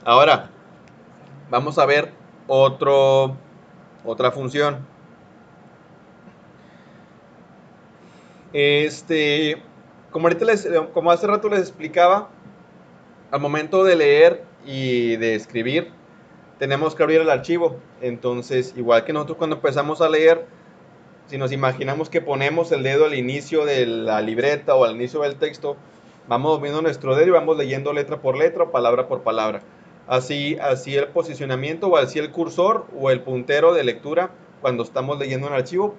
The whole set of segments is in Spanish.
Ahora, vamos a ver otra función. Este, como hace rato les explicaba, al momento de leer y de escribir, tenemos que abrir el archivo. Entonces, igual que nosotros cuando empezamos a leer, si nos imaginamos que ponemos el dedo al inicio de la libreta o al inicio del texto, vamos moviendo nuestro dedo y vamos leyendo letra por letra o palabra por palabra. Así el posicionamiento o así el cursor o el puntero de lectura cuando estamos leyendo un archivo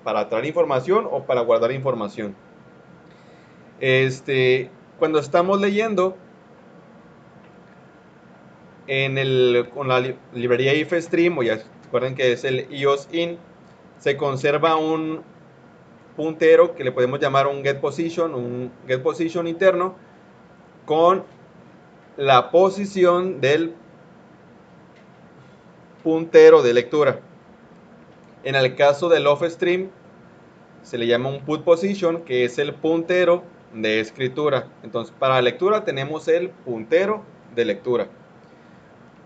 para traer información o para guardar información. Cuando estamos leyendo con la librería ifstream, o ya recuerden que es el iOS-in, se conserva un puntero que le podemos llamar un get position interno con la posición del puntero de lectura. En el caso del offstream se le llama un put position, que es el puntero de escritura. Entonces, para lectura tenemos el puntero de lectura.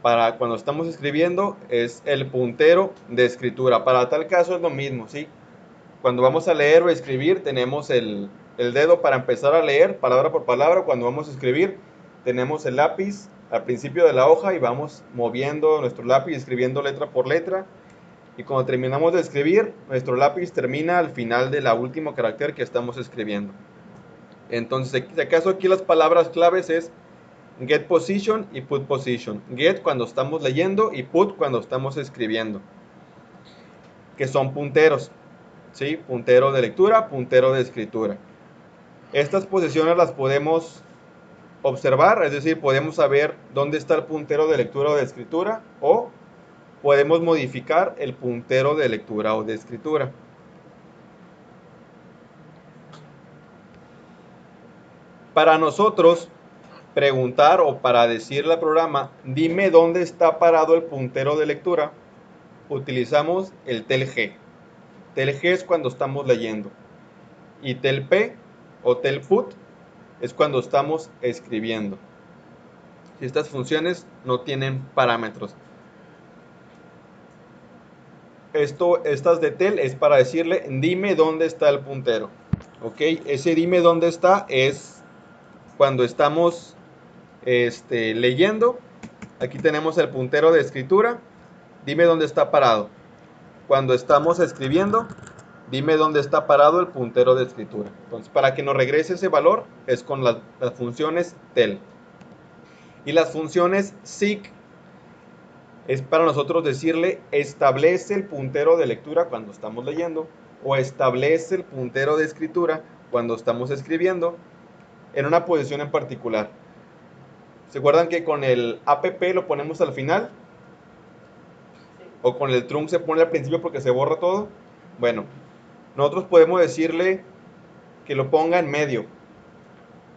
Para cuando estamos escribiendo es el puntero de escritura. Para tal caso es lo mismo, ¿sí? Cuando vamos a leer o escribir tenemos el dedo para empezar a leer palabra por palabra. Cuando vamos a escribir tenemos el lápiz al principio de la hoja y vamos moviendo nuestro lápiz, escribiendo letra por letra. Y cuando terminamos de escribir, nuestro lápiz termina al final de la último carácter que estamos escribiendo. Entonces, si acaso aquí las palabras claves es get position y put position. Get cuando estamos leyendo y put cuando estamos escribiendo, que son punteros, ¿sí? Puntero de lectura, puntero de escritura. Estas posiciones las podemos observar, es decir, podemos saber dónde está el puntero de lectura o de escritura, o podemos modificar el puntero de lectura o de escritura. Para nosotros preguntar o para decirle al programa, dime dónde está parado el puntero de lectura, utilizamos el tel-g. Tel-g es cuando estamos leyendo. Y tel-p o tel-put es cuando estamos escribiendo. Estas funciones no tienen parámetros. Estas de tel es para decirle, dime dónde está el puntero. Ok, ese dime dónde está es cuando estamos leyendo. Aquí tenemos el puntero de escritura. Dime dónde está parado. Cuando estamos escribiendo, dime dónde está parado el puntero de escritura. Entonces, para que nos regrese ese valor, es con las funciones tel. Y las funciones seek es para nosotros decirle, establece el puntero de lectura cuando estamos leyendo, o establece el puntero de escritura cuando estamos escribiendo, en una posición en particular. ¿Se acuerdan que con el app lo ponemos al final? O con el trunc se pone al principio porque se borra todo. Bueno, nosotros podemos decirle que lo ponga en medio,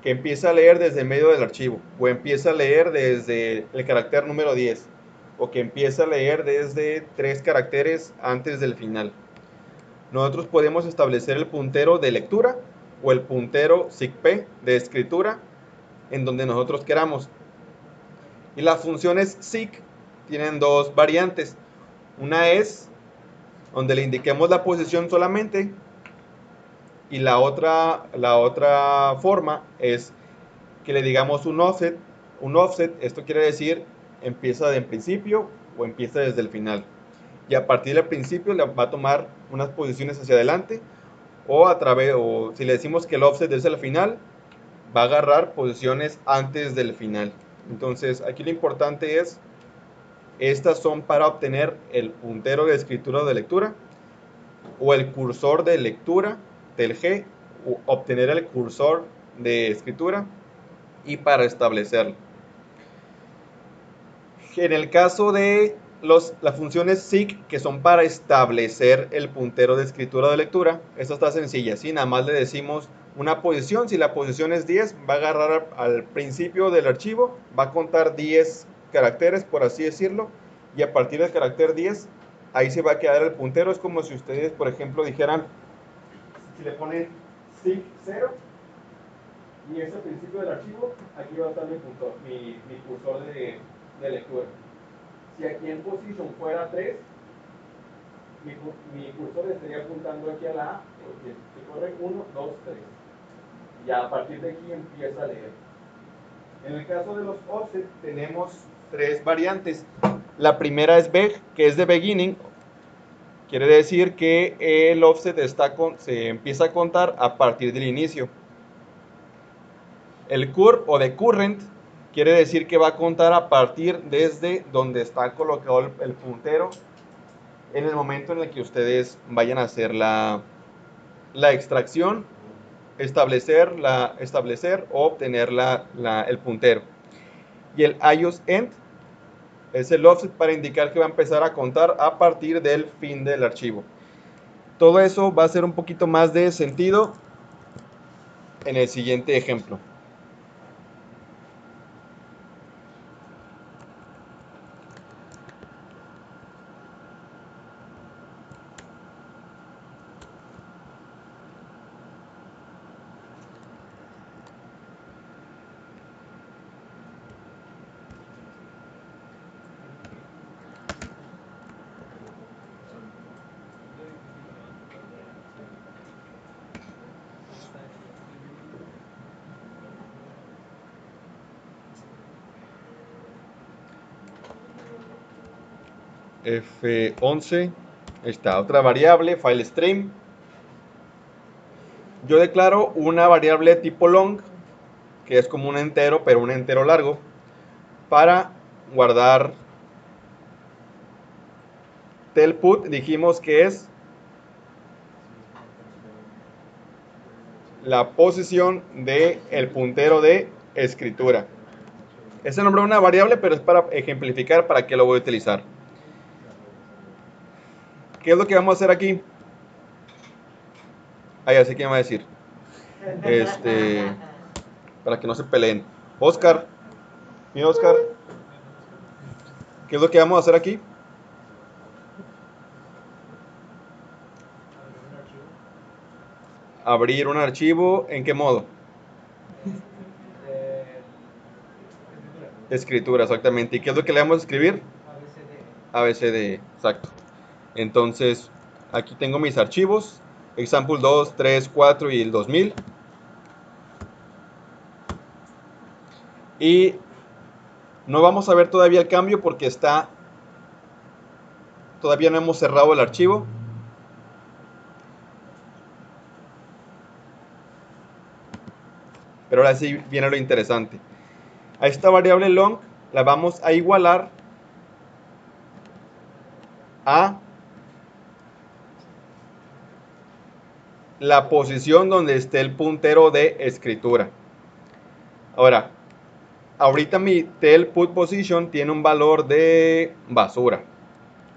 que empiece a leer desde el medio del archivo, o empiece a leer desde el carácter número 10, o que empiece a leer desde 3 caracteres antes del final. Nosotros podemos establecer el puntero de lectura o el puntero sigp de escritura en donde nosotros queramos. Y las funciones seek tienen dos variantes. Una es donde le indiquemos la posición solamente, y la otra forma es que le digamos un offset. Un offset, esto quiere decir empieza de en principio o empieza desde el final. Y a partir del principio le va a tomar unas posiciones hacia adelante, o si le decimos que el offset es el final, va a agarrar posiciones antes del final. Entonces, aquí lo importante es, estas son para obtener el puntero de escritura o de lectura, o el cursor de lectura del G, o obtener el cursor de escritura, y para establecerlo. En el caso de las funciones seek, que son para establecer el puntero de escritura o de lectura, esto está sencilla, ¿sí? Nada más le decimos una posición. Si la posición es 10, va a agarrar al principio del archivo, va a contar 10 caracteres, por así decirlo, y a partir del carácter 10, ahí se va a quedar el puntero. Es como si ustedes, por ejemplo, dijeran, si le ponen seek 0 y es el principio del archivo, aquí va a estar mi cursor de lectura. Si aquí en position fuera 3, mi cursor estaría apuntando aquí a la A, porque se corre 1, 2, 3. Y a partir de aquí empieza a leer. En el caso de los offset tenemos tres variantes. La primera es beg, que es de beginning. Quiere decir que el offset se empieza a contar a partir del inicio. El curve o de current quiere decir que va a contar a partir desde donde está colocado el puntero en el momento en el que ustedes vayan a hacer la extracción, establecer o obtener el puntero. Y el IOS end es el offset para indicar que va a empezar a contar a partir del fin del archivo. Todo eso va a ser un poquito más de sentido en el siguiente ejemplo. F11, esta otra variable, file stream. Yo declaro una variable tipo long, que es como un entero, pero un entero largo, para guardar telput. Dijimos que es la posición del puntero de escritura. Es el nombre de una variable, pero es para ejemplificar para qué lo voy a utilizar. ¿Qué es lo que vamos a hacer aquí? Ya sé quién va a decir. Para que no se peleen. Oscar. Mi Oscar. ¿Qué es lo que vamos a hacer aquí? Abrir un archivo. ¿En qué modo? Escritura, exactamente. ¿Y qué es lo que le vamos a escribir? ABCD, exacto. Entonces, aquí tengo mis archivos. Example 2, 3, 4 y el 2000. Y no vamos a ver todavía el cambio porque todavía no hemos cerrado el archivo. Pero ahora sí viene lo interesante. A esta variable long la vamos a igualar a la posición donde esté el puntero de escritura. Ahora, ahorita mi tel put position tiene un valor de basura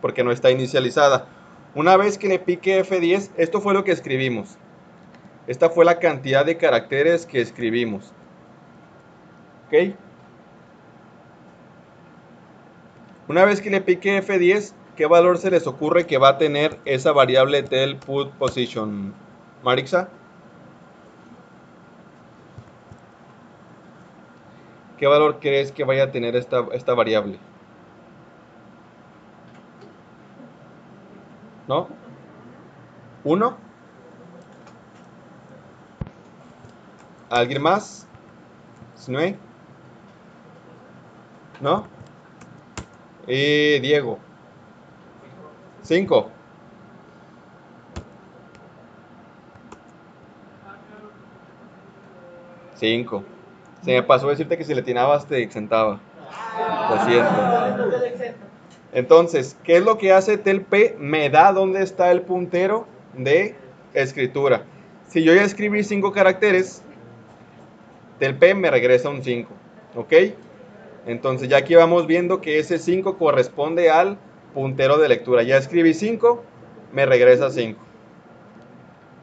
porque no está inicializada. Una vez que le pique F10, esto fue lo que escribimos. Esta fue la cantidad de caracteres que escribimos. ¿Ok? Una vez que le pique F10, ¿qué valor se les ocurre que va a tener esa variable tel put position? Marixa, ¿qué valor crees que vaya a tener esta variable? ¿No? ¿1? ¿Alguien más? ¿Snue? ¿No? Diego. 5. 5. Se me pasó decirte que si le atinabas te exentaba. Lo siento. Entonces, ¿qué es lo que hace telp? Me da dónde está el puntero de escritura. Si yo ya escribí 5 caracteres, telp me regresa un 5. ¿Ok? Entonces ya aquí vamos viendo que ese 5 corresponde al puntero de lectura. Ya escribí 5, me regresa 5.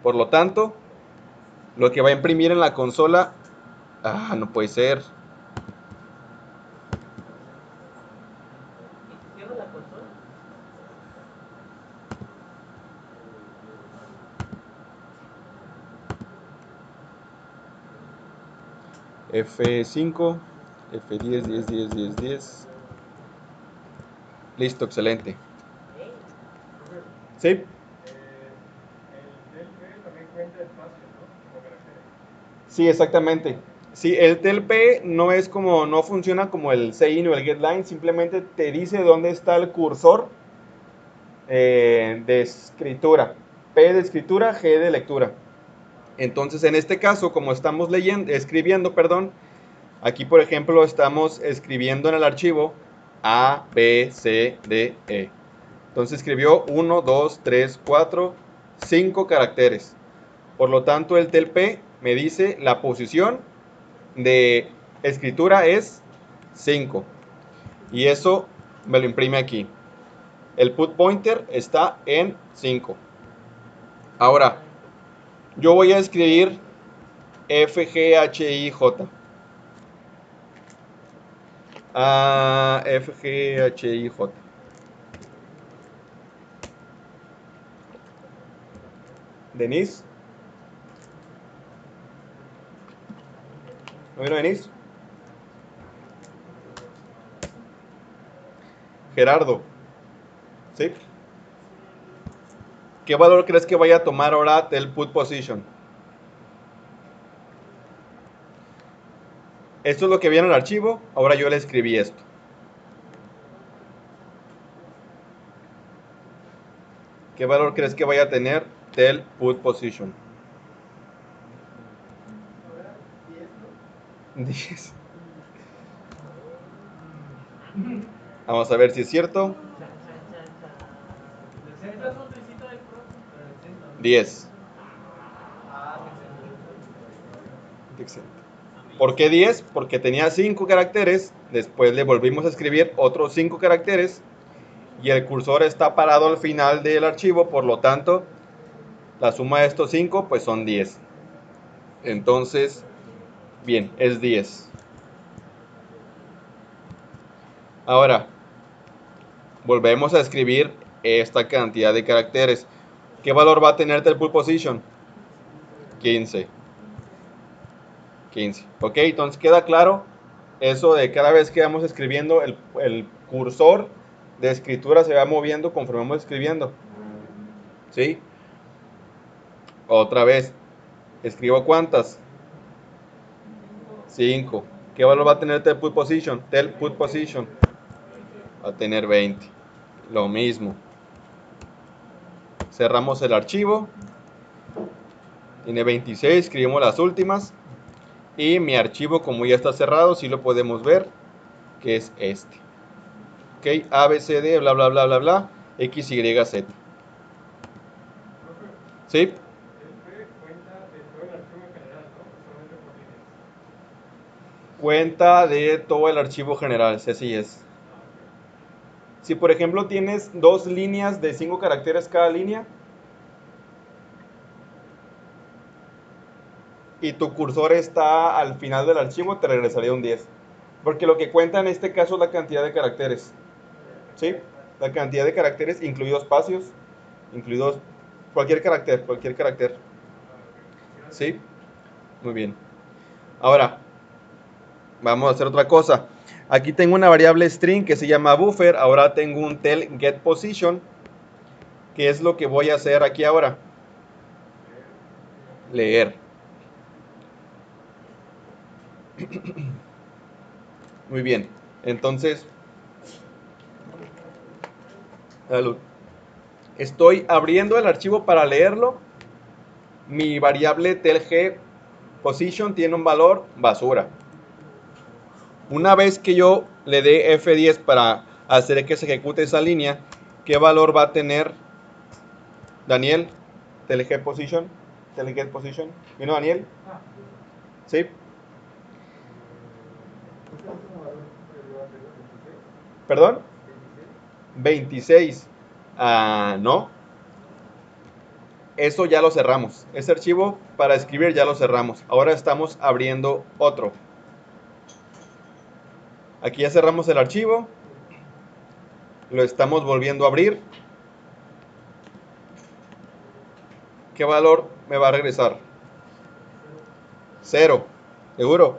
Por lo tanto, lo que va a imprimir en la consola... no puede ser. F5, F10, 10, 10, 10, 10. Listo, excelente. ¿Sí? El TLP también cuenta espacios, ¿no? Como caracteres. Sí, exactamente. Sí, el TLP no es como, no funciona como el Sein o el getLine, simplemente te dice dónde está el cursor de escritura. P de escritura, G de lectura. Entonces, en este caso, como estamos leyendo, escribiendo, perdón, aquí por ejemplo estamos escribiendo en el archivo A, B, C, D, E. Entonces escribió 1, 2, 3, 4, 5 caracteres. Por lo tanto, el TLP me dice la posición de escritura es 5. Y eso me lo imprime aquí. El put pointer está en 5. Ahora, yo voy a escribir FGHIJ. FGHIJ. Denise. ¿No vino Denise? Gerardo. ¿Sí? ¿Qué valor crees que vaya a tomar ahora del put position? Esto es lo que viene en el archivo. Ahora yo le escribí esto. ¿Qué valor crees que vaya a tener del put position? 10. Vamos a ver si es cierto. 10. ¿Por qué 10? Porque tenía 5 caracteres. Después le volvimos a escribir otros 5 caracteres. Y el cursor está parado al final del archivo. Por lo tanto, la suma de estos 5 pues son 10. Entonces, bien, es 10. Ahora, volvemos a escribir esta cantidad de caracteres. ¿Qué valor va a tener el put position? 15. 15. Ok, entonces queda claro eso de cada vez que vamos escribiendo, el cursor de escritura se va moviendo conforme vamos escribiendo. ¿Sí? Otra vez, escribo cuántas. 5. ¿Qué valor va a tener tel put position? Tel put position va a tener 20. Lo mismo. Cerramos el archivo. Tiene 26, escribimos las últimas. Y mi archivo, como ya está cerrado, sí lo podemos ver, que es este. Ok, A, B, C, D, bla, bla, bla, bla, bla, X, Y, Z. ¿Sí? TLP cuenta de todo el archivo en general, ¿no? Solamente por líneas. Cuenta de todo el archivo general, si así es. Si por ejemplo tienes dos líneas de 5 caracteres cada línea y tu cursor está al final del archivo, te regresaría un 10. Porque lo que cuenta en este caso es la cantidad de caracteres. ¿Sí? La cantidad de caracteres, incluidos espacios, incluidos cualquier carácter, cualquier carácter. ¿Sí? Muy bien. Ahora, vamos a hacer otra cosa. Aquí tengo una variable string que se llama buffer. Ahora tengo un tel getPosition. ¿Qué es lo que voy a hacer aquí ahora? Leer. Muy bien. Entonces, salud. Estoy abriendo el archivo para leerlo. Mi variable telgPosition tiene un valor basura. Una vez que yo le dé F10 para hacer que se ejecute esa línea, ¿qué valor va a tener Daniel? TLGPosition. TLGPosition. ¿Vino Daniel? Sí. ¿Perdón? 26. Ah, no. Eso ya lo cerramos. Ese archivo para escribir ya lo cerramos. Ahora estamos abriendo otro. Aquí ya cerramos el archivo. Lo estamos volviendo a abrir. ¿Qué valor me va a regresar? 0. ¿Seguro?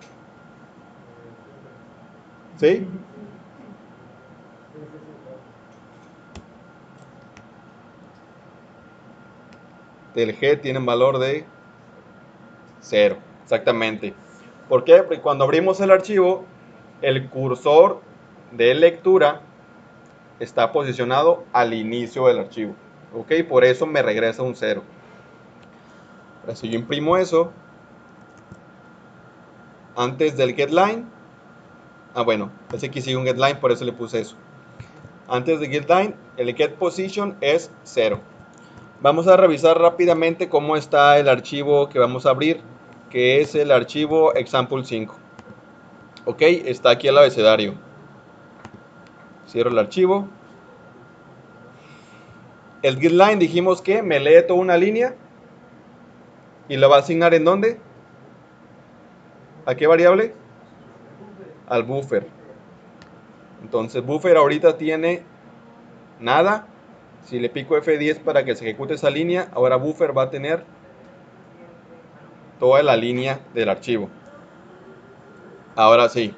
¿Sí? del G tienen valor de 0. Exactamente. ¿Por qué? Porque cuando abrimos el archivo, el cursor de lectura está posicionado al inicio del archivo. ¿Ok? Por eso me regresa un 0. Ahora, si yo imprimo eso, antes del getLine, bueno, ese aquí sigue un getLine, por eso le puse eso. Antes de getLine, el getPosition es 0. Vamos a revisar rápidamente cómo está el archivo que vamos a abrir, que es el archivo example5. Ok, está aquí el abecedario. Cierro el archivo. El getLine dijimos que me lee toda una línea y lo va a asignar ¿en dónde? ¿A qué variable? Al buffer. Entonces buffer ahorita tiene nada. Si le pico F10 para que se ejecute esa línea, ahora buffer va a tener toda la línea del archivo. Ahora sí,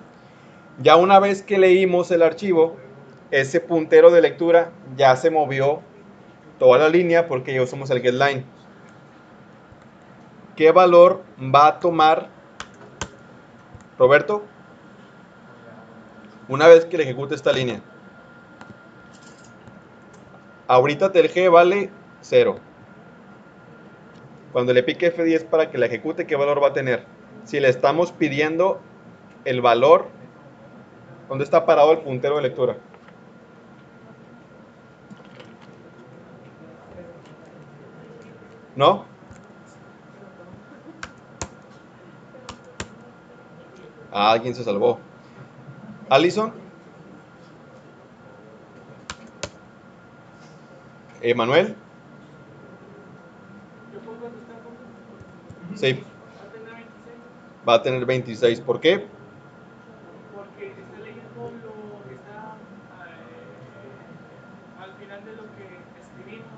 ya una vez que leímos el archivo, ese puntero de lectura ya se movió toda la línea porque ya usamos el getLine. ¿Qué valor va a tomar Roberto una vez que le ejecute esta línea? Ahorita TLG vale 0. Cuando le pique F10 para que la ejecute, ¿qué valor va a tener? Si le estamos pidiendo el valor, ¿dónde está parado el puntero de lectura? ¿No? Alguien se salvó. ¿Alison? ¿Manuel? ¿Yo puedo contestar, profe? Sí, Va a tener 26. va a tener 26. ¿Por qué? Porque está leyendo lo que está al final de lo que escribimos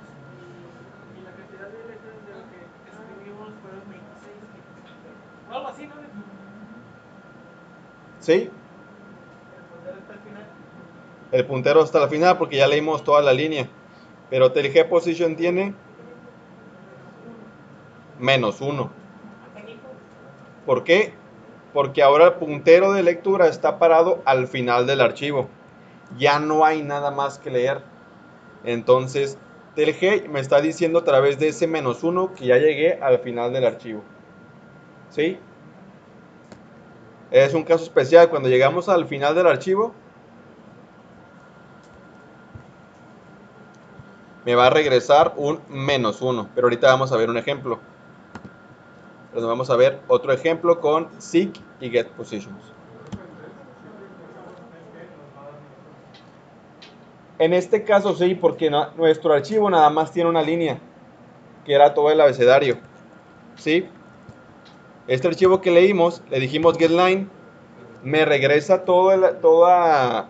y la cantidad de letras de lo que escribimos fueron 26. O algo así, ¿no? Sí, El puntero está al final. el puntero hasta la final porque ya leímos toda la línea. Pero TLG Position tiene -1. ¿A canijo? ¿Por qué? Porque ahora el puntero de lectura está parado al final del archivo. Ya no hay nada más que leer. Entonces, TLG me está diciendo a través de ese -1 que ya llegué al final del archivo. ¿Sí? Es un caso especial. Cuando llegamos al final del archivo, me va a regresar un -1. Pero ahorita vamos a ver un ejemplo. Entonces vamos a ver otro ejemplo con seek y get positions. Siempre que usamos el get nos va a dar -1. En este caso sí, porque nuestro archivo nada más tiene una línea, que era todo el abecedario. ¿Sí? Este archivo que leímos, le dijimos getLine, me regresa toda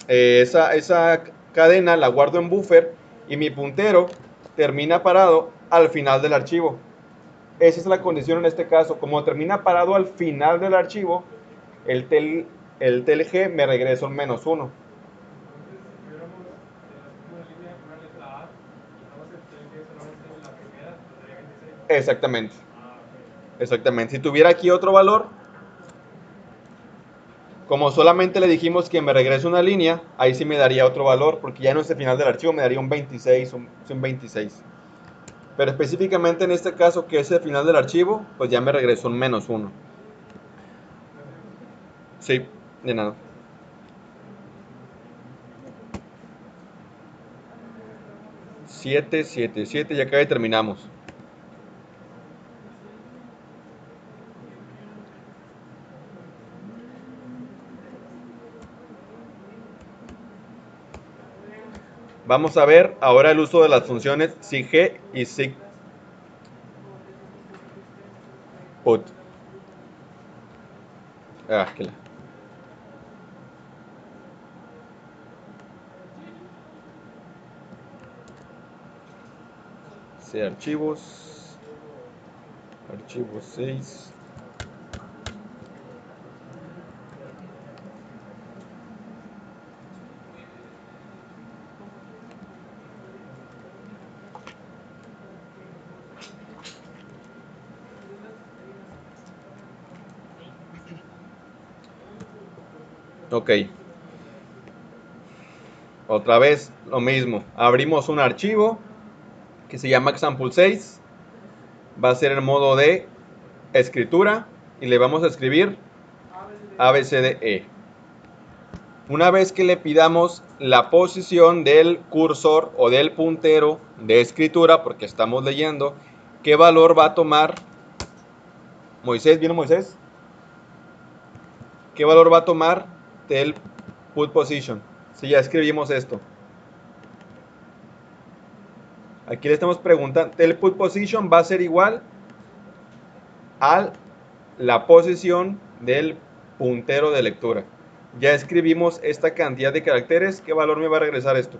esa cadena, la guardo en buffer y mi puntero termina parado al final del archivo. Esa es la condición en este caso. Como termina parado al final del archivo, el, el TLG me regresa un -1. Entonces, si tuviéramos en la segunda línea una letra A y usamos el TLG solamente en la primera, nos daría 26. Exactamente. Ah, ok. Exactamente. Si tuviera aquí otro valor, como solamente le dijimos que me regrese una línea, ahí sí me daría otro valor, porque ya no es el final del archivo, me daría un 26, un 26. Pero específicamente en este caso, que es el final del archivo, pues ya me regresó un -1. Gracias. Sí, de nada. Siete, 7, 7, ya acá terminamos. Vamos a ver ahora el uso de las funciones SIG y SIGPUT. Ah, que la. Sí, archivos. Archivos 6. Ok. Otra vez lo mismo. Abrimos un archivo que se llama example6. Va a ser el modo de escritura y le vamos a escribir ABCDE. Una vez que le pidamos la posición del cursor o del puntero de escritura, porque estamos leyendo, ¿qué valor va a tomar Moisés? ¿Vino Moisés? ¿Qué valor va a tomar del put position? Si ya escribimos esto. Aquí le estamos preguntando, el put position va a ser igual a la posición del puntero de lectura. Ya escribimos esta cantidad de caracteres. ¿Qué valor me va a regresar esto?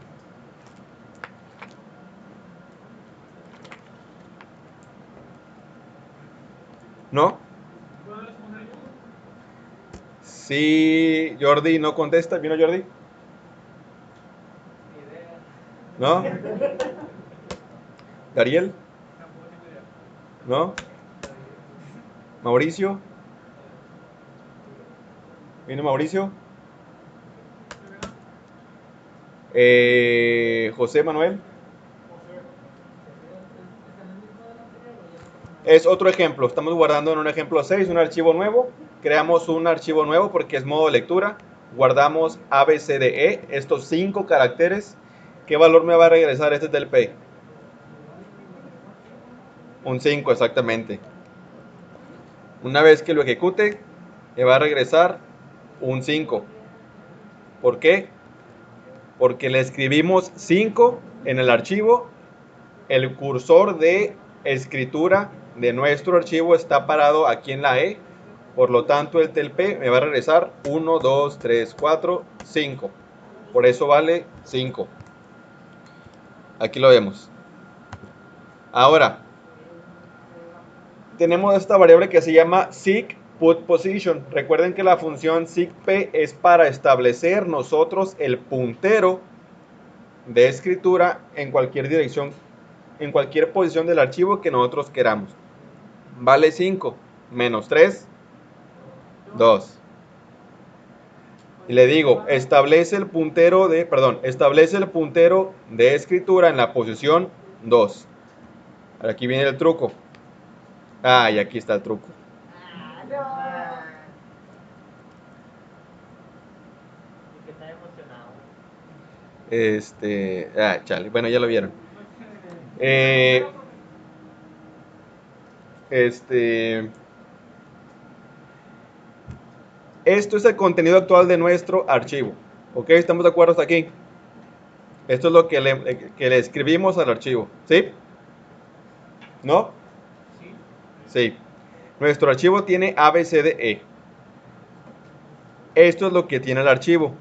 ¿No? Sí, Jordi no contesta. ¿Vino Jordi? ¿No? ¿Dariel? ¿No? ¿Mauricio? ¿Vino Mauricio? ¿José Manuel? Es otro ejemplo. Estamos guardando en un ejemplo 6 un archivo nuevo. Creamos un archivo nuevo porque es modo de lectura. Guardamos ABCDE, estos 5 caracteres. ¿Qué valor me va a regresar este del P? Un 5 exactamente. Una vez que lo ejecute, me va a regresar un 5. ¿Por qué? Porque le escribimos 5 en el archivo. El cursor de escritura de nuestro archivo está parado aquí en la E. Por lo tanto, el TLP me va a regresar 1, 2, 3, 4, 5. Por eso vale 5. Aquí lo vemos. Ahora, tenemos esta variable que se llama seek_put_position. Recuerden que la función seekp es para establecer nosotros el puntero de escritura en cualquier dirección, en cualquier posición del archivo que nosotros queramos. Vale 5 menos 3, 2. Y le digo, establece el puntero de escritura en la posición 2. Aquí viene el truco. Ah, y aquí está el truco. Chale, bueno, ya lo vieron. Esto es el contenido actual de nuestro archivo. ¿Ok? ¿Estamos de acuerdo hasta aquí? Esto es lo que le escribimos al archivo. ¿Sí? ¿No? Sí. Nuestro archivo tiene ABCDE. Esto es lo que tiene el archivo.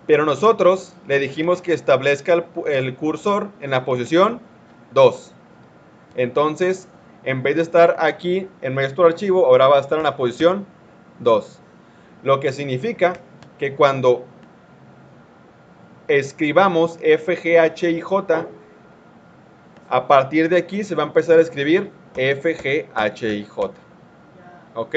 Pero nosotros le dijimos que establezca el cursor en la posición 2. Entonces, en vez de estar aquí en nuestro archivo, ahora va a estar en la posición 2. Lo que significa que cuando escribamos F, G, H y J, a partir de aquí se va a empezar a escribir F, G, H y J. ¿Ok?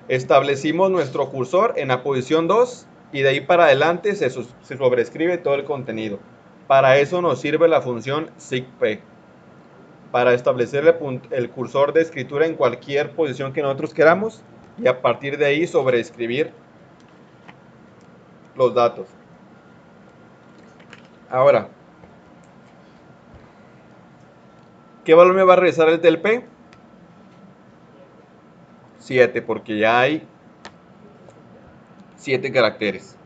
Establecimos nuestro cursor en la posición 2 y de ahí para adelante se sobrescribe todo el contenido. Para eso nos sirve la función seekp, para establecer el cursor de escritura en cualquier posición que nosotros queramos y a partir de ahí sobreescribir los datos. Ahora, ¿qué valor me va a regresar el TLP? 7, porque ya hay 7 caracteres.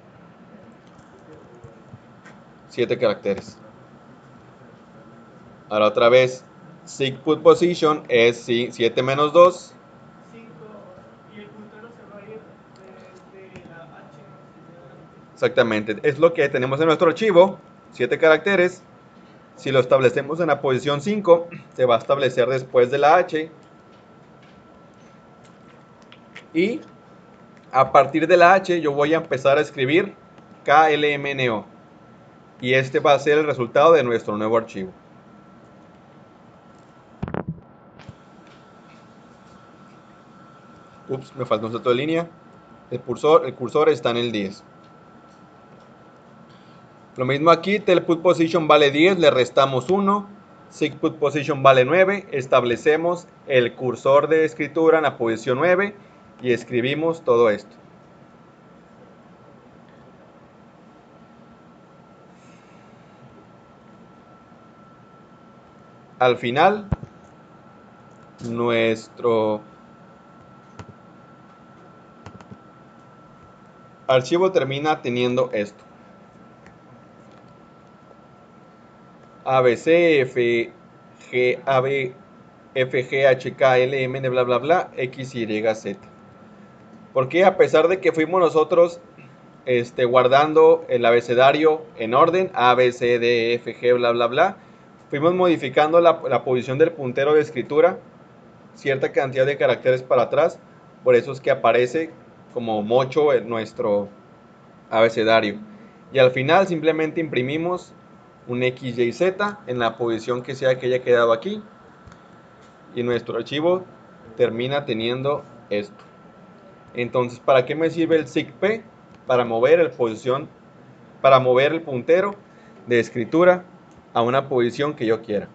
7 caracteres. Ahora otra vez, seek_put_position es 7 menos 2. 5 y el puntero se va a ir desde la H. Exactamente, es lo que tenemos en nuestro archivo, 7 caracteres. Si lo establecemos en la posición 5, se va a establecer después de la H. Y a partir de la H yo voy a empezar a escribir KLMNO. Y este va a ser el resultado de nuestro nuevo archivo. Ups, me falta un salto de línea. El cursor está en el 10. Lo mismo aquí, tel put position vale 10, le restamos 1. Sig put position vale 9. Establecemos el cursor de escritura en la posición 9 y escribimos todo esto. Al final, nuestro archivo termina teniendo esto. ABC, F, G, AB, F, G, H, K, L, M, N, bla, bla, bla, X, Y, Z. Porque a pesar de que fuimos nosotros guardando el abecedario en orden, A, B, C, D, F, G, bla, bla, bla, fuimos modificando la posición del puntero de escritura, cierta cantidad de caracteres para atrás, por eso es que aparece como mocho en nuestro abecedario. Y al final simplemente imprimimos un X, Y, Z en la posición que sea que haya quedado aquí. Y nuestro archivo termina teniendo esto. Entonces, ¿para qué me sirve el sigp? Para mover el puntero de escritura a una posición que yo quiera.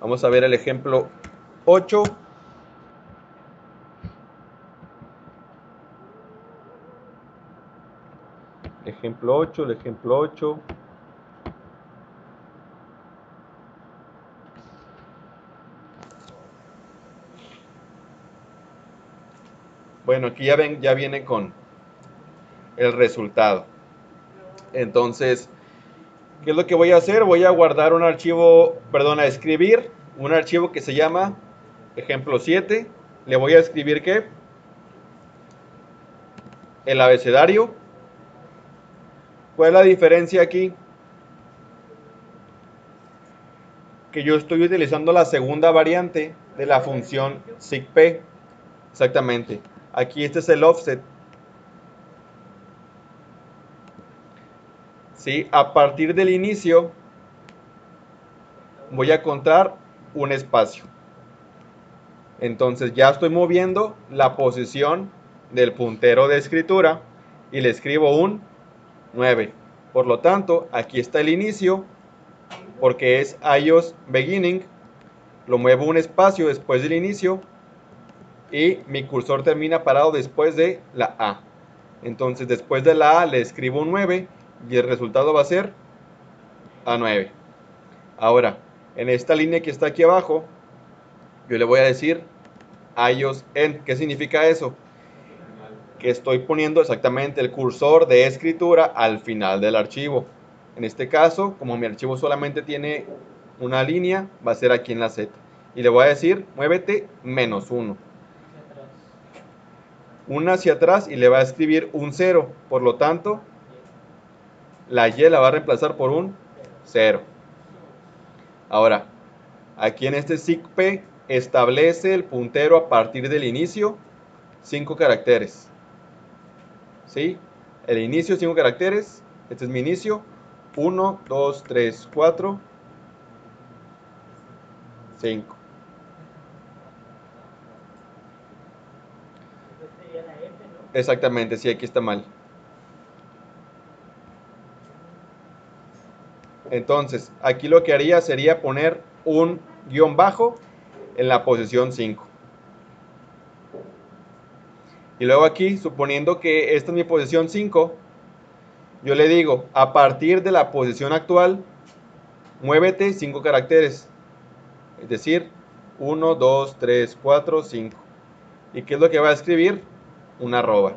Vamos a ver el ejemplo 8. Ejemplo 8, el ejemplo 8. Bueno, aquí ya viene con el resultado. Entonces, ¿qué es lo que voy a hacer? Voy a guardar un archivo, a escribir un archivo que se llama ejemplo 7. Le voy a escribir ¿qué? El abecedario. ¿Cuál es la diferencia aquí? Que yo estoy utilizando la segunda variante de la función sigp. Exactamente. Aquí este es el offset. ¿Sí? A partir del inicio voy a contar un espacio. Entonces ya estoy moviendo la posición del puntero de escritura y le escribo un 9. Por lo tanto, aquí está el inicio, porque es iOS beginning. Lo muevo un espacio después del inicio y mi cursor termina parado después de la A. Entonces después de la A le escribo un 9 y el resultado va a ser A9. Ahora, en esta línea que está aquí abajo, yo le voy a decir iOS end. ¿Qué significa eso? Que estoy poniendo exactamente el cursor de escritura al final del archivo. En este caso, como mi archivo solamente tiene una línea, va a ser aquí en la Z. Y le voy a decir, muévete -1. Una hacia atrás y le va a escribir un 0. Por lo tanto, la Y la va a reemplazar por un 0. Ahora, aquí en este sigp establece el puntero a partir del inicio 5 caracteres. ¿Sí? El inicio 5 caracteres. Este es mi inicio. 1, 2, 3, 4, 5. Exactamente, sí, aquí está mal. Entonces, aquí lo que haría sería poner un guión bajo en la posición 5. Y luego aquí, suponiendo que esta es mi posición 5, yo le digo, a partir de la posición actual, muévete 5 caracteres. Es decir, 1, 2, 3, 4, 5. ¿Y qué es lo que va a escribir? Una arroba.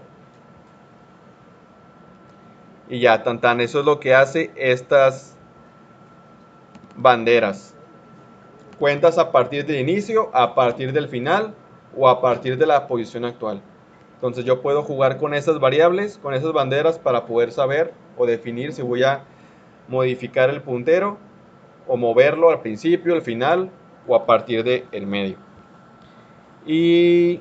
Y ya, tan, eso es lo que hace estas banderas. Cuentas a partir del inicio, a partir del final o a partir de la posición actual. Entonces yo puedo jugar con esas variables, con esas banderas para poder saber o definir si voy a modificar el puntero o moverlo al principio, al final o a partir del medio. Y